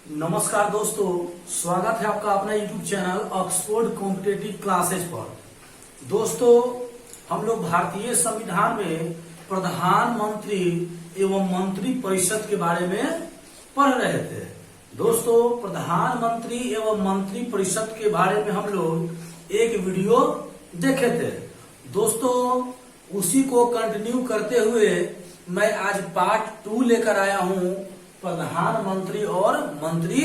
नमस्कार दोस्तों, स्वागत है आपका अपना YouTube channel Oxford competitive classes पर। दोस्तों, हम लोग भारतीय संविधान में प्रधानमंत्री एवं मंत्री परिषद के बारे में पढ़ रहे थे। दोस्तों, प्रधानमंत्री एवं मंत्री परिषद के बारे में हम लोग एक वीडियो देखे थे। दोस्तों, उसी को कंटिन्यू करते हुए मैं आज पार्ट 2 लेकर आया हूं प्रधानमंत्री और मंत्री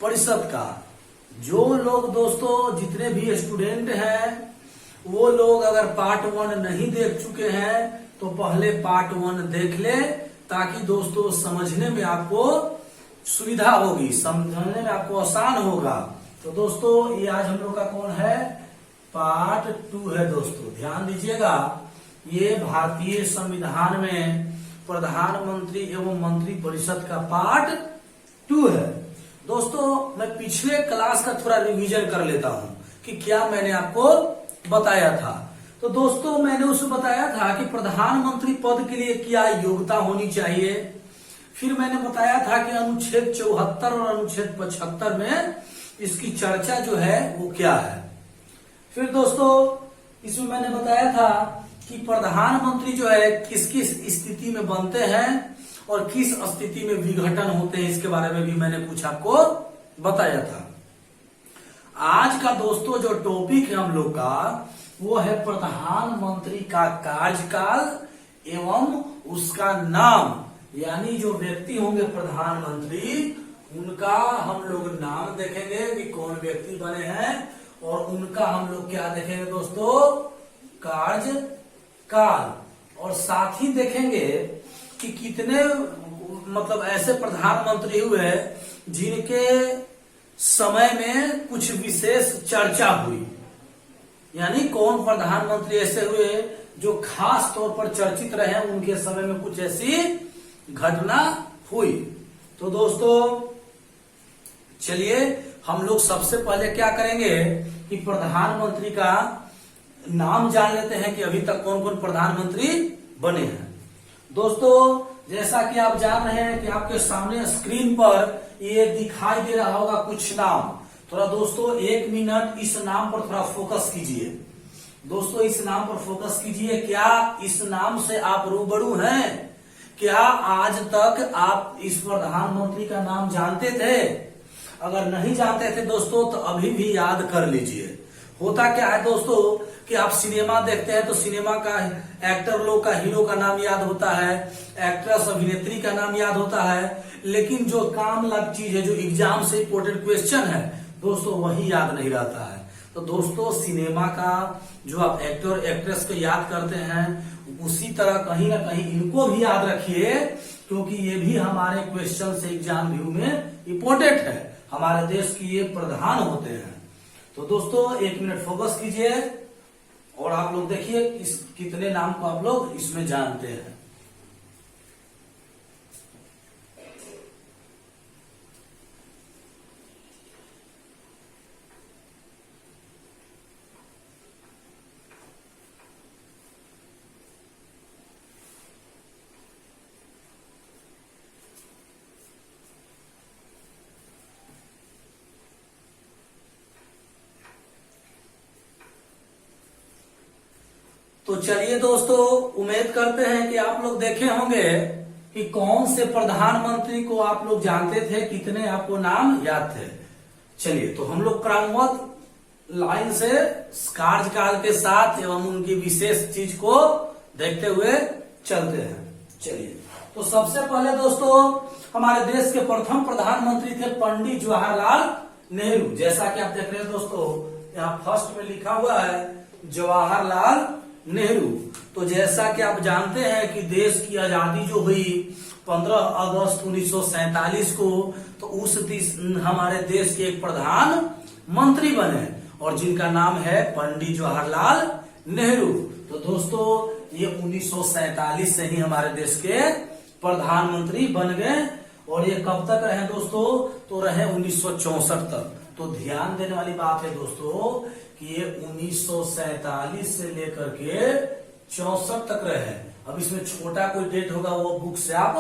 परिषद का। जो लोग दोस्तों, जितने भी स्टूडेंट हैं, वो लोग अगर पार्ट 1 नहीं देख चुके हैं तो पहले पार्ट 1 देख ले, ताकि दोस्तों समझने में आपको सुविधा होगी, समझने में आपको आसान होगा। तो दोस्तों, ये आज हम लोग का कौन है, पार्ट 2 है। दोस्तों ध्यान दीजिएगा, ये भारतीय संविधान में प्रधानमंत्री एवं मंत्री परिषद का पार्ट 2 है। दोस्तों, मैं पिछले क्लास का थोड़ा रिवीजन कर लेता हूं कि क्या मैंने आपको बताया था। तो दोस्तों, मैंने उसमें बताया था कि प्रधानमंत्री पद के लिए क्या योग्यता होनी चाहिए। फिर मैंने बताया था कि अनुच्छेद 74 और अनुच्छेद 75 में इसकी चर्चा जो है वो क्या है। फिर दोस्तों, इसमें मैंने बताया था कि प्रधानमंत्री जो है किस किस स्थिति में बनते हैं और किस स्थिति में विघटन होते हैं, इसके बारे में भी मैंने कुछ आपको बताया था। आज का दोस्तों जो टॉपिक है हम लोग का, वो है प्रधानमंत्री का कार्यकाल एवं उसका नाम। यानी जो व्यक्ति होंगे प्रधानमंत्री, उनका हम लोग नाम देखेंगे कि कौन व्यक्ति बने हैं, और उनका हम लोग क्या देखेंगे दोस्तों, कार्यकाल। और साथ ही देखेंगे कि कितने मतलब ऐसे प्रधानमंत्री हुए जिनके समय में कुछ विशेष चर्चा हुई। यानी कौन प्रधानमंत्री ऐसे हुए जो खास तौर पर चर्चित रहे, उनके समय में कुछ ऐसी घटना हुई। तो दोस्तों चलिए हम लोग सबसे पहले क्या करेंगे कि प्रधानमंत्री का नाम जान लेते हैं कि अभी तक कौन कौन प्रधानमंत्री बने हैं। दोस्तों, जैसा कि आप जान रहे हैं कि आपके सामने स्क्रीन पर ये दिखाई दे रहा होगा कुछ नाम। थोड़ा दोस्तों 1 मिनट इस नाम पर थोड़ा फोकस कीजिए। दोस्तों, इस नाम पर फोकस कीजिए। क्या इस नाम से आप रूबरू हैं? क्या आज तक आप इस प्रधानमंत्री का नाम जानते थे? अगर नहीं जानते थे दोस्तों, तो अभी भी याद कर लीजिए। होता क्या है दोस्तों कि आप सिनेमा देखते हैं तो सिनेमा का एक्टर लोग का, हीरो का नाम याद होता है, एक्ट्रेस अभिनेत्री का नाम याद होता है, लेकिन जो काम लग चीज है, जो एग्जाम से इंपोर्टेंट क्वेश्चन है दोस्तों, वही याद नहीं रहता है। तो दोस्तों, सिनेमा का जो आप एक्टर एक्ट्रेस को याद करते हैं, उसी तरह कहीं ना कहीं इनको भी याद रखिए, क्योंकि ये भी हमारे क्वेश्चन से एग्जाम व्यू में इंपोर्टेंट है। हमारे देश की ये प्रधान होते हैं। तो दोस्तों 1 मिनट फोकस कीजिए और आप लोग देखिए इस कितने नाम को आप लोग इसमें जानते हैं। तो चलिए दोस्तों, उम्मीद करते हैं कि आप लोग देखे होंगे कि कौन से प्रधानमंत्री को आप लोग जानते थे, कितने आपको नाम याद थे। चलिए, तो हम लोग क्रमबद्ध लाइन से कार्यकाल के साथ एवं उनकी विशेष चीज को देखते हुए चलते हैं। चलिए, तो सबसे पहले दोस्तों हमारे देश के प्रथम प्रधानमंत्री थे पंडित जवाहरलाल नेहरू। जैसा कि आप देख रहे हैं दोस्तों, यहाँ फर्स्ट में लिखा हुआ है जवाहरलाल नेहरू। तो जैसा कि आप जानते हैं कि देश की आजादी जो हुई 15 अगस्त 1947 को, तो उस दिन हमारे देश के एक प्रधानमंत्री बने और जिनका नाम है पंडित जवाहरलाल नेहरू। तो दोस्तों ये 1947 से ही हमारे देश के प्रधानमंत्री बन गए, और ये कब तक रहे दोस्तों, तो रहे 1964 तक। तो ध्यान देने वाली बात है दोस्तों कि ये 1947 से लेकर के 64 तक रहे। अब इसमें छोटा कोई डेट होगा वो बुक से आप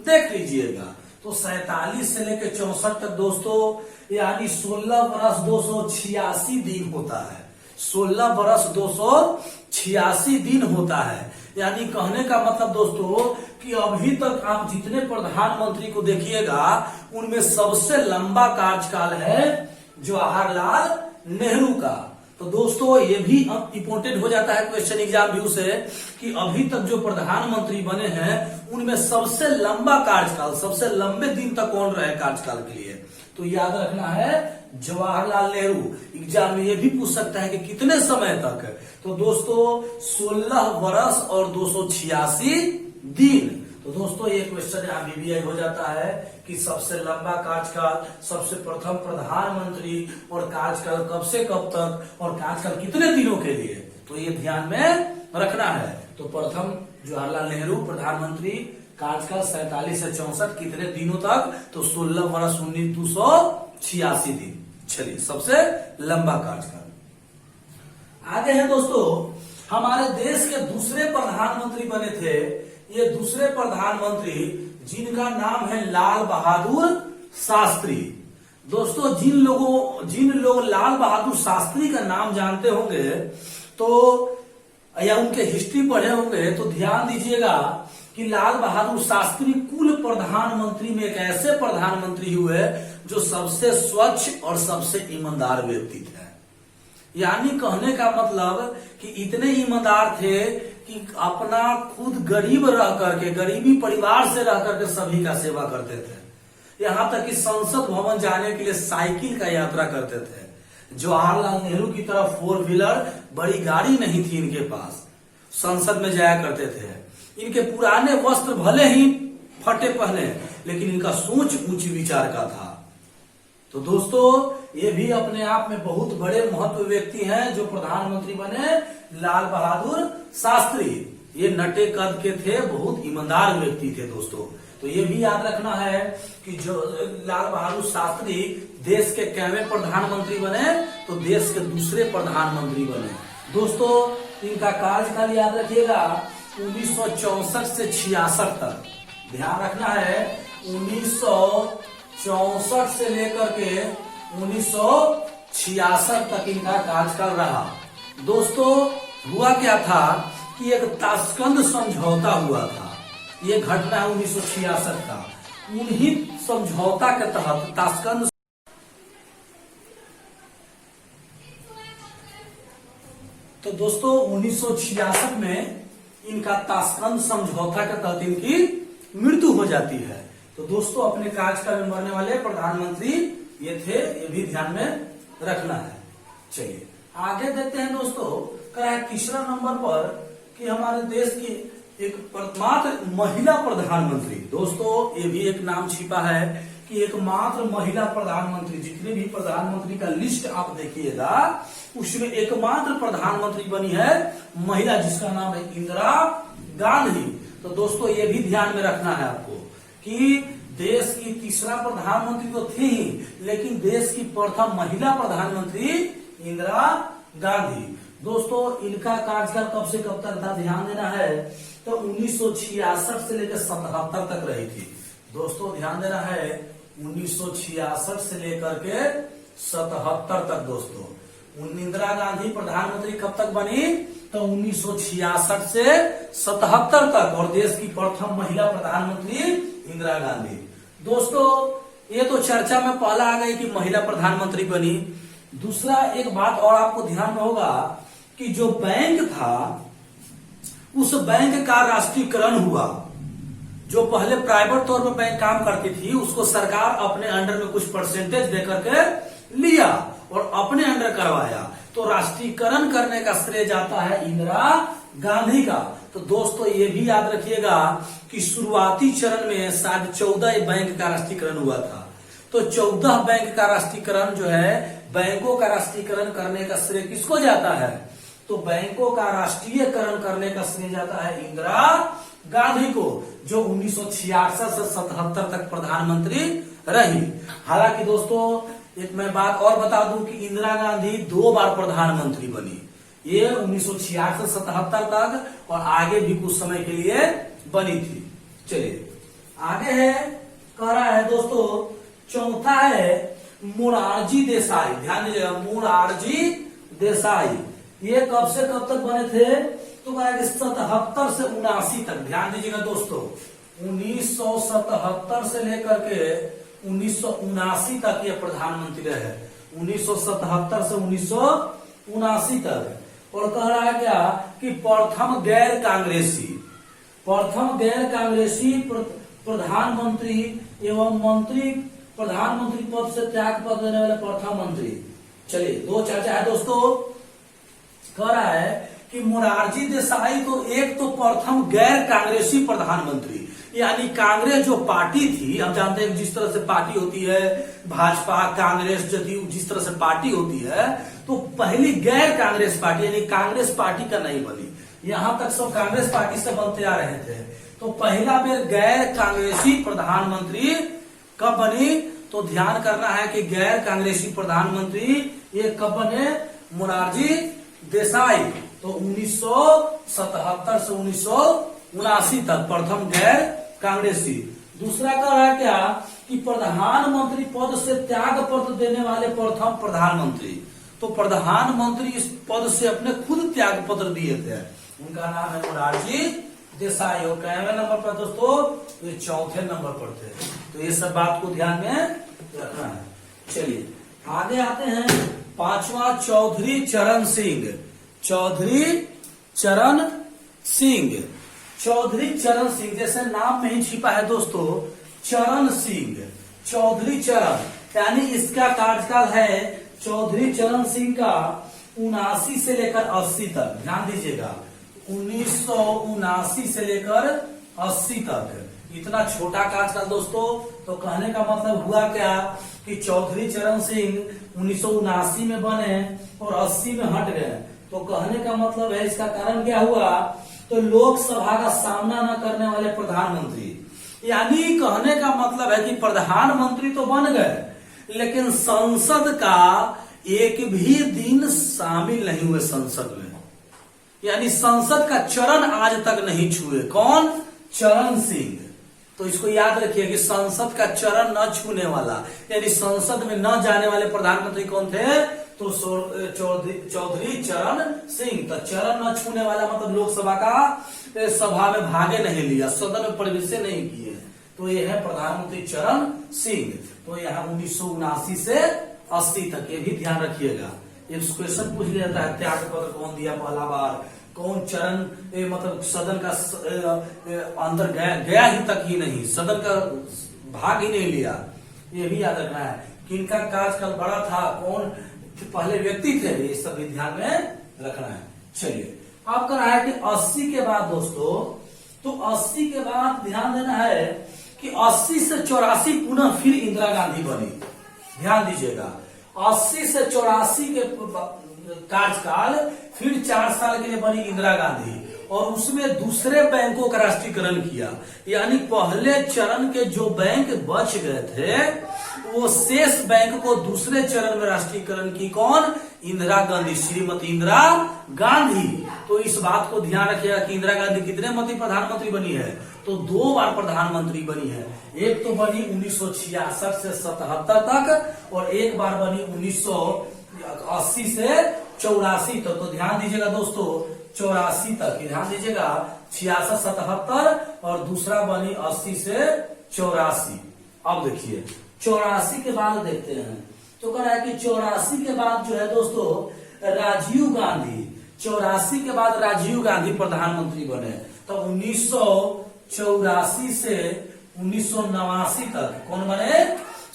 देख लीजिएगा। तो 47 से लेकर 64 तक दोस्तों यानी 16 बरस 286 दिन होता है। 16 बरस 286 दिन होता है। यानी कहने का मतलब दोस्तों कि अभी तक आप जितने प्रधानमंत्री को देखिएगा उनमें सबसे लंबा कार्यकाल है जवाहरलाल नेहरू का। तो दोस्तों ये भी अब इम्पोर्टेंट हो जाता है क्वेश्चन एग्जाम व्यू से कि अभी तक जो प्रधानमंत्री बने हैं उनमें सबसे लंबा कार्यकाल, सबसे लंबे दिन तक कौन रहे कार्यकाल के लिए, तो याद रखना है जवाहरलाल नेहरू। एग्जाम में ये भी पूछ सकता है कि कितने समय तक, तो दोस्तों 16 वर्ष और 286 दिन। तो दोस्तों ये क्वेश्चन यहाँ बीबीआई हो जाता है कि सबसे लंबा कार्यकाल, सबसे प्रथम प्रधानमंत्री और कार्यकाल कब से कब तक और कार्यकाल कितने दिनों के लिए, तो ये ध्यान में रखना है। तो प्रथम जवाहरलाल नेहरू प्रधानमंत्री, कार्यकाल 47 से 64 कितने दिनों तक, तो 16 वर्ष 286 दिन। चलिए सबसे लंबा कार्यकाल। आगे है दोस्तों हमारे देश के दूसरे प्रधानमंत्री बने थे, ये दूसरे प्रधानमंत्री जिनका नाम है लाल बहादुर शास्त्री। दोस्तों जिन लोग लाल बहादुर शास्त्री का नाम जानते होंगे तो या उनके हिस्ट्री पढ़े होंगे तो ध्यान दीजिएगा कि लाल बहादुर शास्त्री कुल प्रधानमंत्री में एक ऐसे प्रधानमंत्री हुए जो सबसे स्वच्छ और सबसे ईमानदार व्यक्ति थे। यानी कहने का मतलब कि इतने ईमानदार थे कि अपना खुद गरीब रह करके, गरीबी परिवार से रह करके सभी का सेवा करते थे। यहाँ तक कि संसद भवन जाने के लिए साइकिल का यात्रा करते थे। जवाहरलाल नेहरू की तरह 4 व्हीलर बड़ी गाड़ी नहीं थी इनके पास, संसद में जाया करते थे। इनके पुराने वस्त्र भले ही फटे पहने लेकिन इनका सोच उच्च विचार का था। तो दोस्तों ये भी अपने आप में बहुत बड़े महत्व व्यक्ति हैं जो प्रधानमंत्री बने, लाल बहादुर शास्त्री। ये नटे कद के थे, बहुत ईमानदार व्यक्ति थे दोस्तों। तो ये भी याद रखना है कि जो लाल बहादुर शास्त्री देश के कैवें प्रधानमंत्री बने, तो देश के दूसरे प्रधानमंत्री बने। दोस्तों इनका कार्यकाल याद रखिएगा 1964 से 66 तक। ध्यान रखना है 1964 से लेकर के 1966 तक इनका कार्यकाल रहा। दोस्तों हुआ क्या था कि एक ताशकंद समझौता हुआ था। ये घटना है 1966 का। उन्हीं समझौता के तहत ताशकंद, तो दोस्तों 1966 में इनका ताशकंद समझौता के तहत इनकी मृत्यु हो जाती है। तो दोस्तों अपने कार्यकाल में मरने वाले प्रधानमंत्री ये थे, ये भी ध्यान में रखना है। चलिए आगे देखते हैं दोस्तों। क्या है तीसरा नंबर पर कि हमारे देश की एकमात्र महिला प्रधानमंत्री। दोस्तों ये भी एक नाम छिपा है कि एकमात्र महिला प्रधानमंत्री, जितने भी प्रधानमंत्री का लिस्ट आप देखिएगा उसमें एकमात्र प्रधानमंत्री बनी है महिला, जिसका नाम है इंदिरा गांधी। तो दोस्तों ये भी ध्यान में रखना है आपको कि देश की तीसरा प्रधानमंत्री तो थी ही, लेकिन देश की प्रथम महिला प्रधानमंत्री इंदिरा गांधी। दोस्तों इनका कार्यकाल कब से कब तक था, ध्यान देना है, तो 1966 से लेकर 77 तक रही थी। दोस्तों ध्यान देना है 1966 से लेकर के 77 तक। दोस्तों इंदिरा गांधी प्रधानमंत्री कब तक बनी, तो 1966 से 77 तक, और देश की प्रथम महिला प्रधानमंत्री इंदिरा गांधी। दोस्तों ये तो चर्चा में पहला आ गई कि महिला प्रधानमंत्री बनी। दूसरा एक बात और आपको ध्यान में होगा कि जो बैंक था उस बैंक का राष्ट्रीयकरण हुआ। जो पहले प्राइवेट तौर पर बैंक काम करती थी उसको सरकार अपने अंडर में कुछ परसेंटेज देकर के लिया और अपने अंडर करवाया। तो राष्ट्रीयकरण करने का श्रेय जाता है इंदिरा गांधी का। तो दोस्तों ये भी याद रखिएगा कि शुरुआती चरण में शायद 14 बैंक का राष्ट्रीयकरण हुआ था। तो 14 बैंक का राष्ट्रीयकरण जो है, बैंकों का राष्ट्रीयकरण करने का श्रेय किसको जाता है, तो बैंकों का राष्ट्रीयकरण करने का श्रेय जाता है इंदिरा गांधी को, जो 1966 से 77 तक प्रधानमंत्री रही। हालांकि दोस्तों एक मैं बात और बता दूं कि इंदिरा गांधी 2 बार प्रधानमंत्री बनी। ये 1966 से 77 तक और आगे भी कुछ समय के लिए बनी थी। चलिए आगे है कह रहा है दोस्तों चौथा है मोरारजी देसाई। ध्यान दीजिएगा, मोरारजी देसाई ये कब से कब तक बने थे? तो कहा कि 77 से 79 तक। ध्यान दीजिएगा दोस्तों, 1977 से लेकर के 1979 तक ये प्रधानमंत्री रहे। 1977 से 1979 तक। और कह रहा है क्या कि प्रथम गैर कांग्रेसी प्रधानमंत्री एवं मंत्री, प्रधानमंत्री पद से त्याग पद देने वाले प्रथम मंत्री। चलिए, दो चर्चा है दोस्तों। कह रहा है कि मोरारजी देसाई तो एक तो प्रथम गैर कांग्रेसी प्रधानमंत्री, यानी कांग्रेस जो पार्टी थी, हम जानते हैं जिस तरह से पार्टी होती है भाजपा, कांग्रेस, जदयू, जिस तरह से पार्टी होती है, तो पहली गैर कांग्रेस पार्टी यानी कांग्रेस पार्टी का नहीं बनी। यहां तक सब कांग्रेस पार्टी से बनते आ रहे थे। तो पहला बेर गैर कांग्रेसी प्रधानमंत्री कब बनी? तो ध्यान करना है कि गैर कांग्रेसी प्रधानमंत्री ये कब बने? मोरारजी देसाई। तो 1977 से 1979 तक प्रथम गैर कांग्रेसी। दूसरा कह रहा है क्या कि प्रधानमंत्री पद से त्याग पत्र देने वाले प्रथम प्रधानमंत्री। तो प्रधानमंत्री इस पद से अपने खुद त्याग पत्र दिए थे, उनका नाम है मोरारजी देसाई। और कैवें नंबर पर दोस्तों? ये चौथे नंबर पर थे। तो ये सब बात को ध्यान में रखना है। चलिए आगे आते हैं। पांचवा चौधरी चरण सिंह। चौधरी चरण सिंह जैसे नाम में ही छिपा है दोस्तों, चरण सिंह, चौधरी चरण, यानी इसका कार्यकाल है चौधरी चरण सिंह का 79 से लेकर 80 तक। ध्यान दीजिएगा, 1979 से लेकर 80 तक। इतना छोटा कार्यकाल दोस्तों। तो कहने का मतलब हुआ क्या कि चौधरी चरण सिंह 1979 में बने और 80 में हट गए। तो कहने का मतलब है, इसका कारण क्या हुआ? तो लोकसभा का सामना न करने वाले प्रधानमंत्री, यानी कहने का मतलब है कि प्रधानमंत्री तो बन गए लेकिन संसद का एक भी दिन शामिल नहीं हुए संसद में, यानी संसद का चरण आज तक नहीं छुए। कौन? चरण सिंह। तो इसको याद रखिए कि संसद का चरण न छूने वाला, यानी संसद में न जाने वाले प्रधानमंत्री कौन थे? तो चौधरी चरण सिंह। तो चरण न छूने वाला मतलब लोकसभा का सभा में भागे नहीं लिया, सदन में प्रवेश नहीं किए। तो ये है प्रधानमंत्री चरण सिंह। तो यहाँ 1979 से 80 तक, ये भी ध्यान रखिएगा। एक क्वेश्चन पूछ लिया जाता है, त्याग पत्र कौन दिया पहला बार, कौन चरण मतलब सदन का अंदर गया ही तक ही नहीं, सदन का भाग ही नहीं लिया। ये भी याद रखना है। किनका कार्यकाल बड़ा था, कौन पहले व्यक्ति थे, ये सब भी ध्यान में रखना है। चलिए अब कह रहा है कि 80 के बाद दोस्तों, तो 80 के बाद ध्यान देना है कि 80 से 84 पुनः फिर इंदिरा गांधी बनी। ध्यान दीजिएगा, 80 से 84 के कार्यकाल फिर 4 साल के लिए बनी इंदिरा गांधी, और उसमें दूसरे बैंकों का राष्ट्रीयकरण किया। यानी पहले चरण के जो बैंक बच गए थे वो शेष बैंक को दूसरे चरण में राष्ट्रीयकरण की। कौन? इंदिरा गांधी, श्रीमती इंदिरा गांधी। तो इस बात को ध्यान रखिएगा कि इंदिरा गांधी कितने मती प्रधानमंत्री बनी है? तो 2 बार प्रधानमंत्री बनी है। एक तो बनी 1966 से 77 तक और एक बार बनी 1980 से 84 तक। तो ध्यान दीजिएगा दोस्तों, 84 तक ध्यान दीजिएगा, 66, 77 और दूसरा बनी 80 से 84। अब देखिए 84 के बाद देखते हैं। तो कह रहा है कि 84 के बाद जो है दोस्तों राजीव गांधी, 84 के बाद राजीव गांधी प्रधानमंत्री बने। तो 1984 से 1989 तक कौन बने?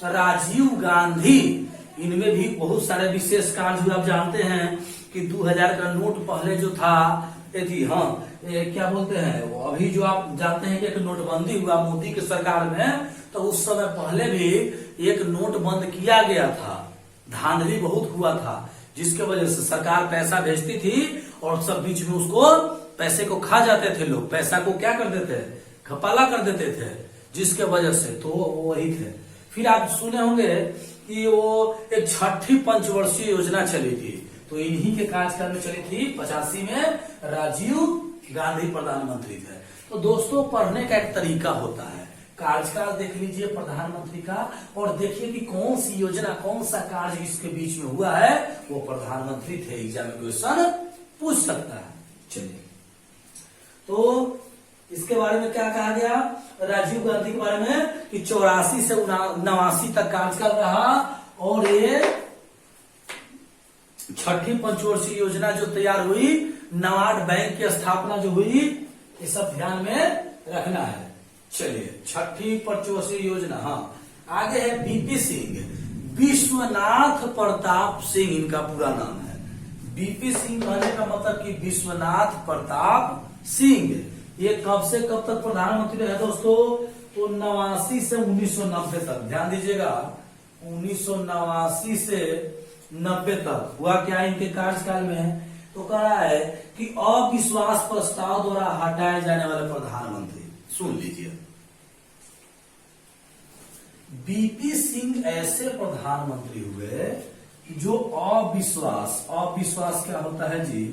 राजीव गांधी। इनमें भी बहुत सारे विशेष कार्य हुए। आप जानते हैं कि 2000 का नोट पहले जो था क्या बोलते हैं, अभी जो आप जानते हैं कि एक नोटबंदी हुआ मोदी की सरकार में, तो उस समय पहले भी एक नोट बंद किया गया था। धांधली बहुत हुआ था, जिसके वजह से सरकार पैसा भेजती थी और सब बीच में उसको पैसे को खा जाते थे लोग, पैसा को क्या कर देते, घपाला कर देते थे, जिसके वजह से तो वही थे। फिर आप सुने होंगे कि वो एक 6ठी पंचवर्षीय योजना चली थी, तो इन्हीं के कार्यकाल में चली थी। 85 में राजीव गांधी प्रधानमंत्री थे। तो दोस्तों पढ़ने का एक तरीका होता है, कार्यकाल देख लीजिए प्रधानमंत्री का, और देखिए कि कौन सी योजना, कौन सा कार्य इसके बीच में हुआ है, वो प्रधानमंत्री थे। एग्जाम में क्वेश्चन पूछ सकता है। चलिए, तो इसके बारे में क्या कहा गया, राजीव गांधी के बारे में कि 84 से 89 तक कार्यकाल रहा, और ये छठी पंचवर्षीय योजना जो तैयार हुई, नाबार्ड बैंक की स्थापना जो हुई, ये सब ध्यान में रखना है। चलिए, छठी पंचवर्षीय योजना। हाँ, आगे है बीपी सिंह, विश्वनाथ प्रताप सिंह इनका पूरा नाम है। बीपी सिंह कहने का मतलब कि विश्वनाथ प्रताप सिंह। ये कब से कब तक प्रधानमंत्री रहे दोस्तों, तो 89 से 1990 तक। ध्यान दीजिएगा, 1989 से 90 तक हुआ क्या इनके कार्यकाल में, तो कह रहा है कि अविश्वास प्रस्ताव द्वारा हटाए जाने वाले प्रधानमंत्री। सुन लीजिए, बीपी सिंह ऐसे प्रधानमंत्री हुए जो अविश्वास क्या होता है जी,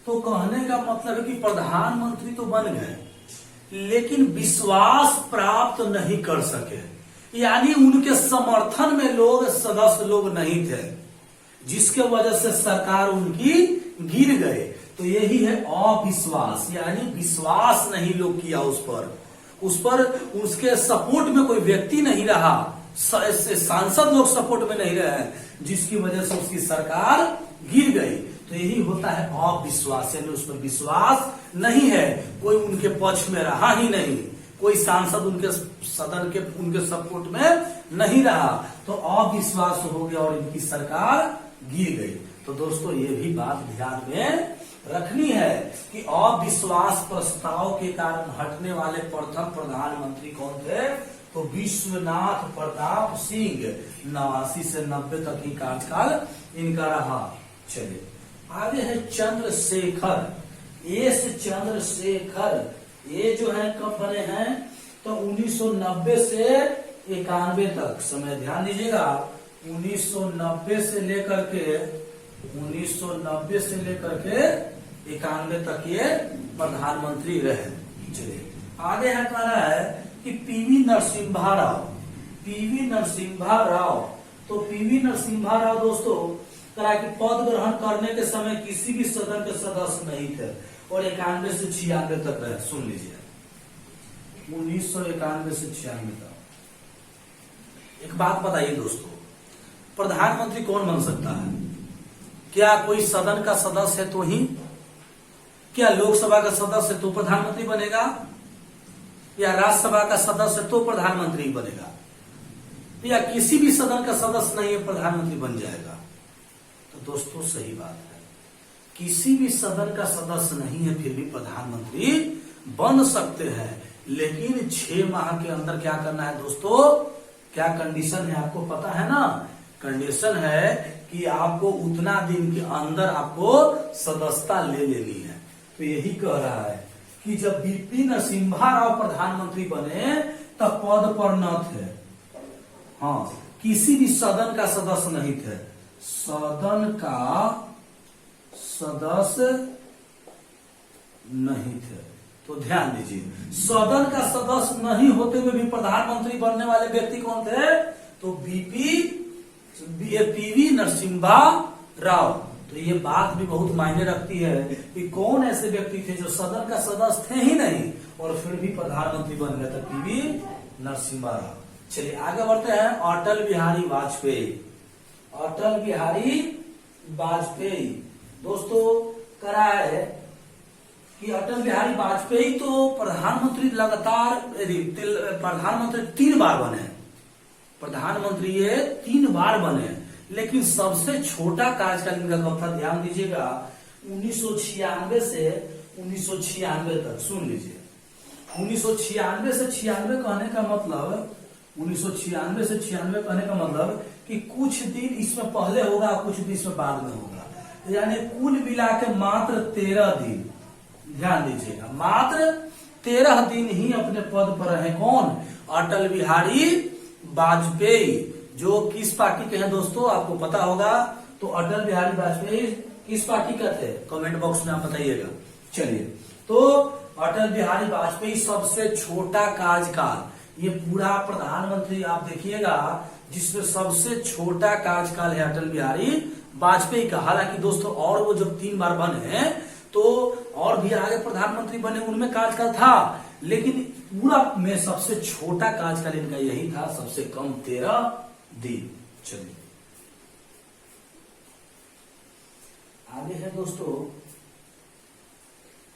तो कहने का मतलब है कि प्रधानमंत्री तो बन गए लेकिन विश्वास प्राप्त नहीं कर सके, यानी उनके समर्थन में लोग, सदस्य लोग नहीं थे, जिसके वजह से सरकार उनकी गिर गए। तो यही है अविश्वास, यानी विश्वास नहीं लोग किया उस पर उसके सपोर्ट में कोई व्यक्ति नहीं रहा, सांसद लोग सपोर्ट में नहीं रहे, जिसकी वजह से उसकी सरकार गिर गई। तो यही होता है अविश्वास, यानी उस पर विश्वास नहीं है, कोई उनके पक्ष में रहा ही नहीं, कोई सांसद उनके सदन के उनके सपोर्ट में नहीं रहा, तो अविश्वास हो गया और इनकी सरकार गिर गई। तो दोस्तों, ये भी बात ध्यान में रखनी है कि अविश्वास प्रस्ताव के कारण हटने वाले प्रथम प्रधानमंत्री कौन थे, तो विश्वनाथ प्रताप सिंह। 89 से 90 तक ही कार्यकाल इनका रहा। चलिए, आगे है चंद्रशेखर, एस चंद्रशेखर। ये जो है कब बने हैं, तो 1990 से 91 तक। समय ध्यान दीजिएगा, 1990 से लेकर के 91 तक ये प्रधानमंत्री रहे। चलिए, आगे है कह रहा है कि पीवी नरसिम्हा राव। पीवी नरसिम्हा राव, तो पीवी नरसिम्हा राव दोस्तों कहा कि पद ग्रहण करने के समय किसी भी सदन के सदस्य नहीं थे और 91 से 96 तक रहे। सुन लीजिए, 1991 से 96 तक। एक बात बताइए दोस्तों, प्रधानमंत्री कौन बन सकता है? क्या कोई सदन का सदस्य है तो ही? क्या लोकसभा का सदस्य तो प्रधानमंत्री बनेगा, या राज्यसभा का सदस्य तो प्रधानमंत्री बनेगा, या किसी भी सदन का सदस्य नहीं है प्रधानमंत्री बन जाएगा? तो दोस्तों सही बात है, किसी भी सदन का सदस्य नहीं है फिर भी प्रधानमंत्री बन सकते हैं, लेकिन 6 माह के अंदर क्या करना है दोस्तों? क्या कंडीशन है आपको पता है ना? कंडीशन है कि आपको उतना दिन के अंदर आपको सदस्यता ले लेनी है। तो यही कह रहा है कि जब बीपी नरसिम्हा राव प्रधानमंत्री बने तब पद पर न थे, हाँ, किसी भी सदन का सदस्य नहीं थे, सदन का सदस्य नहीं थे। तो ध्यान दीजिए, सदन का सदस्य नहीं होते हुए भी प्रधानमंत्री बनने वाले व्यक्ति कौन थे? तो पीवी नरसिम्हा राव। तो ये बात भी बहुत मायने रखती है कि कौन ऐसे व्यक्ति थे जो सदन का सदस्य थे ही नहीं और फिर भी प्रधानमंत्री बन गए थे, पीवी नरसिम्हा राव। चलिए आगे बढ़ते हैं, अटल बिहारी वाजपेयी। अटल बिहारी वाजपेयी दोस्तों करा है कि अटल बिहारी वाजपेयी तो प्रधानमंत्री लगातार प्रधानमंत्री 3 बार बने, प्रधानमंत्री ये 3 बार बने, लेकिन सबसे छोटा कार्यकाल इनका कब था? ध्यान दीजिएगा, 1996 से 1996 तक। सुन लीजिए, 1996 से 96 कहने का मतलब 1996 से 96 कहने का मतलब कि कुछ दिन इसमें पहले होगा, कुछ दिन इसमें बाद में होगा, यानी कुल मिला के मात्र 13 दिन। ध्यान दीजिएगा, मात्र 13 दिन ही अपने पद पर रहे। कौन? अटल बिहारी वाजपेयी, जो किस पार्टी के हैं दोस्तों आपको पता होगा। तो अटल बिहारी वाजपेयी किस पार्टी का थे? कमेंट बॉक्स में आप बताइएगा। चलिए, तो अटल बिहारी वाजपेयी सबसे छोटा कार्यकाल। ये पूरा प्रधानमंत्री आप देखिएगा जिसमें सबसे छोटा कार्यकाल है अटल बिहारी वाजपेयी का। हालांकि दोस्तों और वो जब 3 बार बने तो और भी आगे प्रधानमंत्री बने, उनमें कार्यकाल था, लेकिन पूरा में सबसे छोटा कार्यकाल इनका यही था, सबसे कम 13 दिन। चलिए आगे है दोस्तों,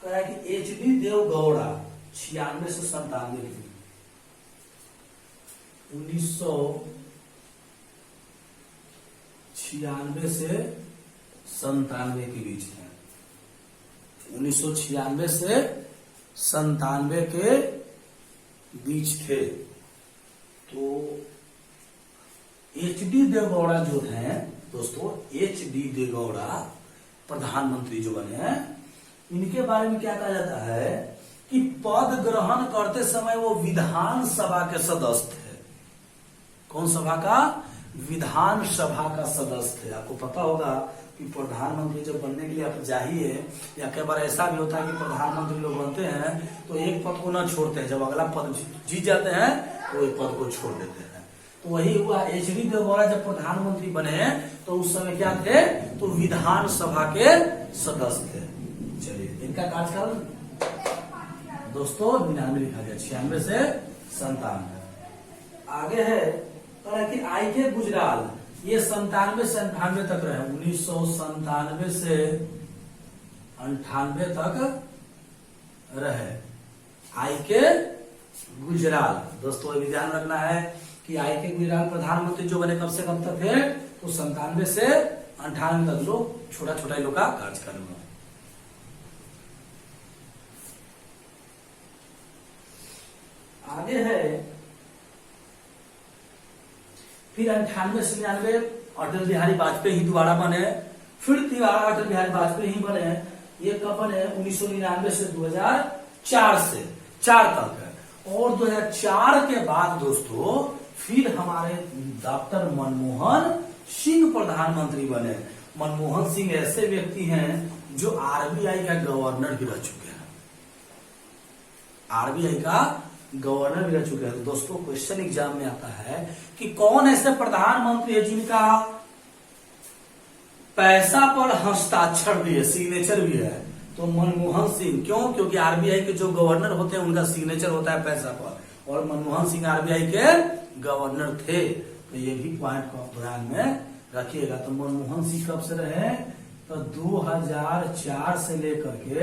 कह रहा है कि एच.डी. देवगौड़ा 96 से 97 के 1996 से 97 के बीच थे। 1996 से 97 के बीच थे। तो एच.डी. देवगौड़ा जो हैं दोस्तों, एच.डी. देवगौड़ा प्रधानमंत्री जो बने हैं, इनके बारे में क्या कहा जाता है कि पद ग्रहण करते समय वो विधानसभा के सदस्य थे। कौन सभा का? विधानसभा का सदस्य थे। आपको पता होगा कि प्रधानमंत्री जब बनने के लिए आप चाहिए, या कई बार ऐसा भी होता है कि प्रधानमंत्री लोग बनते हैं तो एक पद को ना छोड़ते हैं, जब अगला पद जीत जाते हैं तो एक पद को छोड़ देते हैं। तो वही हुआ, एच.डी. देवगौड़ा जब प्रधानमंत्री बने तो उस समय क्या थे? तो विधानसभा के सदस्य थे। चलिए इनका कार्यकाल दोस्तों 99 लिखा गया, 96 से 97। आगे है कि आई.के. गुजराल, ये 97 से 98 तक रहे, 1997 से 98 तक रहे आई.के. गुजराल। दोस्तों ये भी ध्यान रखना है कि आई.के. गुजराल प्रधानमंत्री जो बने कब से कब तक थे? तो 97 से 98 तक लोग छोटा छोटा लोग का कार्यकाल हुआ। आगे है फिर 98 से 99 अटल बिहारी वाजपेयी दोबारा बने, फिर दोबारा अटल बिहारी वाजपेयी ही बने। ये कब बने? 1999 से 2004 से 4 तक है। और 2004 के बाद दोस्तों फिर हमारे डॉक्टर मनमोहन सिंह प्रधानमंत्री बने। मनमोहन सिंह ऐसे व्यक्ति हैं जो आरबीआई का गवर्नर भी रह चुके हैं, आरबीआई का गवर्नर भी रह चुके हैं। दोस्तों क्वेश्चन एग्जाम में आता है कि कौन ऐसे प्रधानमंत्री है जिनका पैसा पर हस्ताक्षर भी है, सिग्नेचर भी है? तो मनमोहन सिंह। क्यों? क्योंकि आरबीआई के जो गवर्नर होते हैं उनका सिग्नेचर होता है पैसा पर, और मनमोहन सिंह आरबीआई के गवर्नर थे। तो ये भी पॉइंट को ध्यान में रखिएगा। तो मनमोहन सिंह कब से रहे? तो 2004 से लेकर के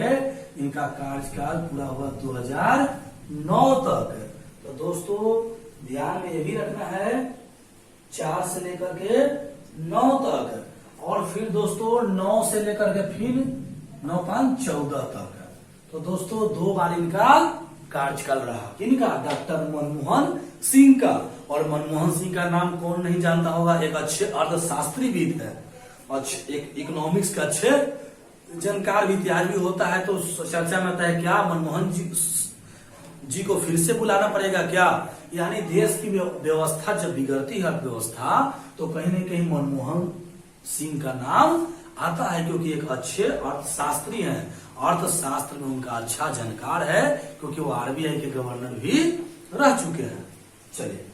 इनका कार्यकाल पूरा हुआ 2009 तक। तो दोस्तों ध्यान में ये भी रखना है 4 से लेकर के 9 तक, और फिर दोस्तों 9 से लेकर के फिर 9-5-14 तक। तो दोस्तों 2 बार इनका कार्यकाल रहा। किनका? डॉक्टर मनमोहन सिंह का। और मनमोहन सिंह का नाम कौन नहीं जानता होगा? एक अच्छे अर्थशास्त्रीविद है, एक इकोनॉमिक्स का अच्छे जानकार भी, इतिहास भी होता है। तो चर्चा में आता है क्या मनमोहन जी को फिर से बुलाना पड़ेगा क्या? यानी देश की व्यवस्था जब बिगड़ती है अर्थव्यवस्था, तो कहीं न कहीं मनमोहन सिंह का नाम आता है, क्योंकि एक अच्छे अर्थशास्त्री हैं, अर्थशास्त्र में उनका अच्छा जानकार है, क्योंकि वो आरबीआई के गवर्नर भी रह चुके हैं। चलिए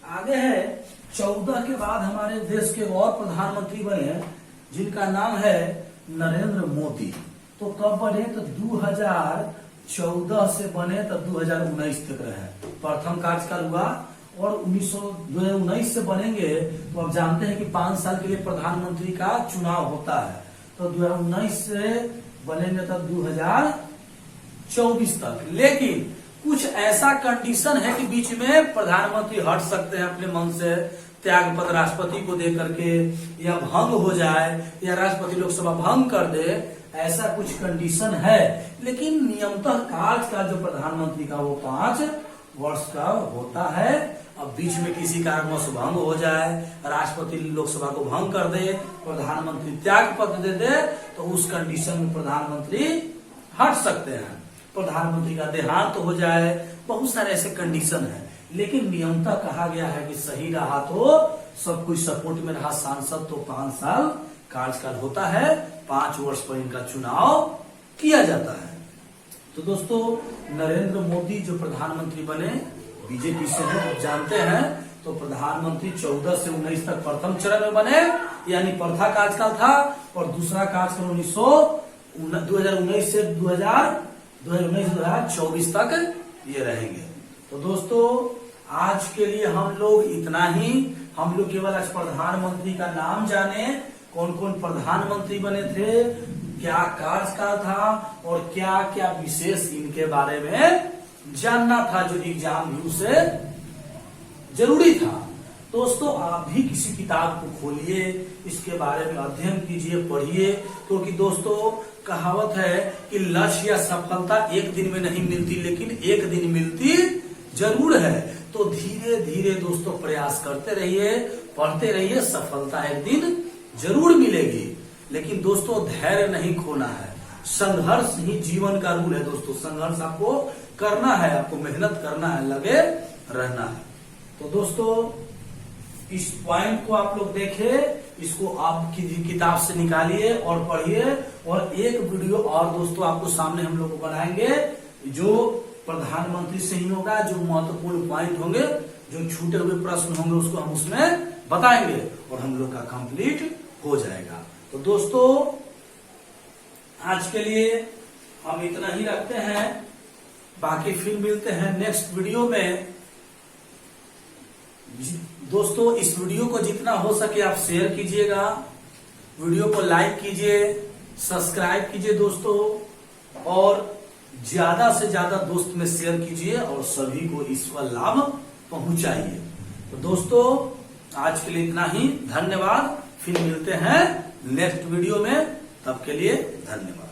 आगे है 14 के बाद हमारे देश के और प्रधानमंत्री बने जिनका नाम है नरेंद्र मोदी। तो कब बने? तो 2014 से बने तो 2019 तक रहे, प्रथम कार्यकाल हुआ। और 2019 से बनेंगे तो आप जानते हैं कि 5 साल के लिए प्रधानमंत्री का चुनाव होता है। तो 2019 से बनेंगे तब 2024 तक। लेकिन कुछ ऐसा कंडीशन है कि बीच में प्रधानमंत्री हट सकते हैं अपने मन से, त्यागपत्र राष्ट्रपति को दे करके, या भंग हो जाए, या राष्ट्रपति लोकसभा भंग कर दे, ऐसा कुछ कंडीशन है। लेकिन नियमतः कार्यकाल जो प्रधानमंत्री का वो 5 वर्ष का होता है। अब बीच में किसी कारणवश भंग हो जाए, राष्ट्रपति लोकसभा को भंग कर दे, प्रधानमंत्री त्याग पत्र दे दे, तो उस कंडीशन में प्रधानमंत्री हट सकते हैं। प्रधानमंत्री का देहांत हो जाए, बहुत सारे ऐसे कंडीशन है। लेकिन नियमतः कहा गया है कि सही रहा तो सब कुछ सपोर्ट में रहा सांसद तो 5 साल कार्यकाल होता है, 5 वर्ष पर इनका चुनाव किया जाता है। तो दोस्तों नरेंद्र मोदी जो प्रधानमंत्री बने बीजेपी से हैं, आप जानते हैं। तो प्रधानमंत्री 14 से 19 तक प्रथम चरण में बने, यानी प्रथा कार्यकाल था, और दूसरा कार्यकाल 2019 से 2024 तक ये रहेंगे। तो दोस्तों आज के लिए हम लोग इतना ही। हम लोग केवल आज प्रधानमंत्री का नाम जाने, कौन कौन प्रधानमंत्री बने थे, क्या कार्यकाल था और क्या क्या विशेष इनके बारे में जानना था, जो एग्जाम व्यू से जरूरी था। दोस्तों आप भी किसी किताब को खोलिए, इसके बारे में अध्ययन कीजिए, पढ़िए, क्योंकि दोस्तों कहावत है कि लक्ष्य या सफलता एक दिन में नहीं मिलती, लेकिन एक दिन मिलती जरूर है। तो धीरे धीरे दोस्तों प्रयास करते रहिए, पढ़ते रहिए, सफलता एक दिन जरूर मिलेगी। लेकिन दोस्तों धैर्य नहीं खोना है, संघर्ष ही जीवन का रूल है। दोस्तों संघर्ष आपको करना है, आपको मेहनत करना है, लगे रहना है। तो दोस्तों इस पॉइंट को आप लोग देखें, इसको आप किताब से निकालिए और पढ़िए। और एक वीडियो और दोस्तों आपको सामने हम लोग बनाएंगे, जो प्रधानमंत्री से ही होगा, जो महत्वपूर्ण पॉइंट होंगे, जो छूटे हुए प्रश्न होंगे, उसको हम उसमें बताएंगे और हम लोग का कंप्लीट हो जाएगा। तो दोस्तों आज के लिए हम इतना ही रखते हैं, बाकी फिर मिलते हैं नेक्स्ट वीडियो में। दोस्तों इस वीडियो को जितना हो सके आप शेयर कीजिएगा, वीडियो को लाइक कीजिए, सब्सक्राइब कीजिए दोस्तों, और ज्यादा से ज्यादा दोस्त में शेयर कीजिए और सभी को इसका लाभ पहुंचाइए। तो दोस्तों आज के लिए इतना ही, धन्यवाद। फिर मिलते हैं नेक्स्ट वीडियो में, तब के लिए धन्यवाद।